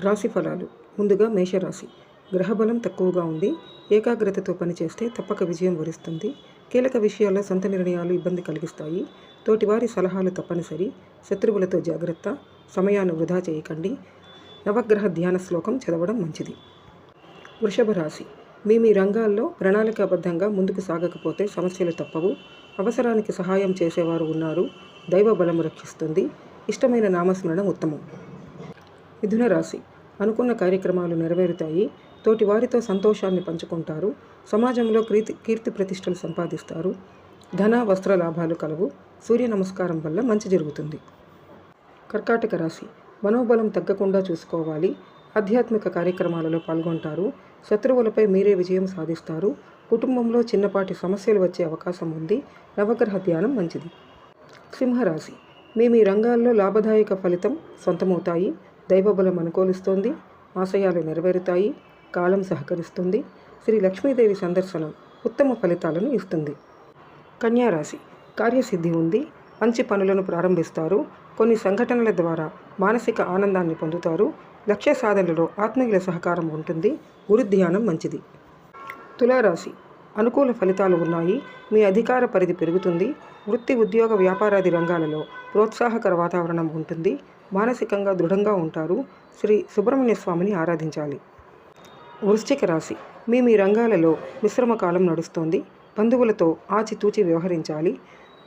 రాశి ఫలాలు. ముందుగా మేషరాశి. గ్రహబలం తక్కువగా ఉంది. ఏకాగ్రతతో పనిచేస్తే తప్పక విజయం వరిస్తుంది. కీలక విషయాల్లో సొంత నిర్ణయాలు ఇబ్బంది కలిగిస్తాయి. తోటివారి సలహాలు తప్పనిసరి. శత్రువులతో జాగ్రత్త. సమయాన్ని వృధా చేయకండి. నవగ్రహ ధ్యాన శ్లోకం చదవడం మంచిది. వృషభ రాశి. మీ రంగాల్లో ప్రణాళికాబద్ధంగా ముందుకు సాగకపోతే సమస్యలు తప్పవు. అవసరానికి సహాయం చేసేవారు ఉన్నారు. దైవ బలం రక్షిస్తుంది. ఇష్టమైన నామస్మరణ ఉత్తమం. మిథున రాశి. అనుకున్న కార్యక్రమాలు నెరవేరుతాయి. తోటివారితో సంతోషాన్ని పంచుకుంటారు. సమాజంలో కీర్తి ప్రతిష్టలు సంపాదిస్తారు. ధన వస్త్ర లాభాలు కలవు. సూర్య నమస్కారం వల్ల మంచి జరుగుతుంది. కర్కాటక రాశి. మనోబలం తగ్గకుండా చూసుకోవాలి. ఆధ్యాత్మిక కార్యక్రమాలలో పాల్గొంటారు. శత్రువులపై మీరే విజయం సాధిస్తారు. కుటుంబంలో చిన్నపాటి సమస్యలు వచ్చే అవకాశం ఉంది. నవగ్రహ ధ్యానం మంచిది. సింహరాశి. మీ రంగాల్లో లాభదాయక ఫలితం సొంతమవుతాయి. దైవబలం అనుకూలిస్తోంది. ఆశయాలు నెరవేరుతాయి. కాలం సహకరిస్తుంది. శ్రీ లక్ష్మీదేవి సందర్శనం ఉత్తమ ఫలితాలను ఇస్తుంది. కన్యారాశి. కార్యసిద్ధి ఉంది. మంచి పనులను ప్రారంభిస్తారు. కొన్ని సంఘటనల ద్వారా మానసిక ఆనందాన్ని పొందుతారు. లక్ష్య సాధనలో ఆత్మీయుల సహకారం ఉంటుంది. గురుధ్యానం మంచిది. తులారాశి. అనుకూల ఫలితాలు ఉన్నాయి. మీ అధికార పరిధి పెరుగుతుంది. వృత్తి ఉద్యోగ వ్యాపారాది రంగాలలో ప్రోత్సాహకర వాతావరణం ఉంటుంది. మానసికంగా దృఢంగా ఉంటారు. శ్రీ సుబ్రహ్మణ్య స్వామిని ఆరాధించాలి. వృశ్చిక రాశి. మీ రంగాలలో మిశ్రమ కాలం నడుస్తోంది. బంధువులతో ఆచితూచి వ్యవహరించాలి.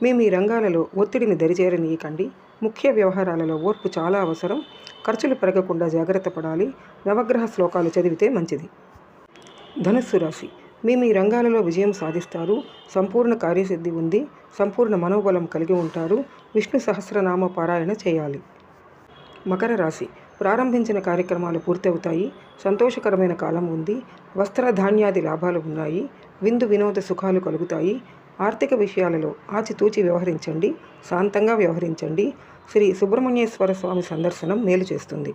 మీ రంగాలలో ఒత్తిడిని దరిచేరనీయకండి. ముఖ్య వ్యవహారాలలో ఓర్పు చాలా అవసరం. ఖర్చులు పెరగకుండా జాగ్రత్త పడాలి. నవగ్రహ శ్లోకాలు చదివితే మంచిది. ధనుస్సు రాశి. మీ రంగాలలో విజయం సాధిస్తారు. సంపూర్ణ కార్యసిద్ధి ఉంది. సంపూర్ణ మనోబలం కలిగి ఉంటారు. విష్ణు సహస్రనామ పారాయణ చేయాలి. మకర రాశి. ప్రారంభించిన కార్యక్రమాలు పూర్తవుతాయి. సంతోషకరమైన కాలం ఉంది. వస్త్ర ధాన్యాది లాభాలు ఉన్నాయి. విందు వినోద సుఖాలు కలుగుతాయి. ఆర్థిక విషయాలలో ఆచితూచి వ్యవహరించండి. శాంతంగా వ్యవహరించండి. శ్రీ సుబ్రహ్మణ్యేశ్వర స్వామి సందర్శనం మేలు చేస్తుంది.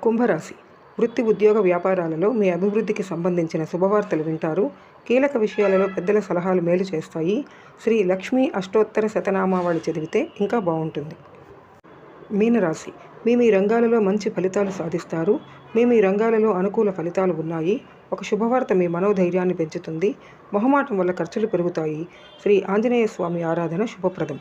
కుంభరాశి. వృత్తి ఉద్యోగ వ్యాపారాలలో మీ అభివృద్ధికి సంబంధించిన శుభవార్తలు వింటారు. కీలక విషయాలలో పెద్దల సలహాలు మేలు చేస్తాయి. శ్రీ లక్ష్మీ అష్టోత్తర శతనామావళి చదివితే ఇంకా బాగుంటుంది. మీనరాశి. మీ రంగాలలో మంచి ఫలితాలు సాధిస్తారు. మీ రంగాలలో అనుకూల ఫలితాలు ఉన్నాయి. ఒక శుభవార్త మీ మనోధైర్యాన్ని పెంచుతుంది. మొహమాటం వల్ల ఖర్చులు పెరుగుతాయి. శ్రీ ఆంజనేయ స్వామి ఆరాధన శుభప్రదం.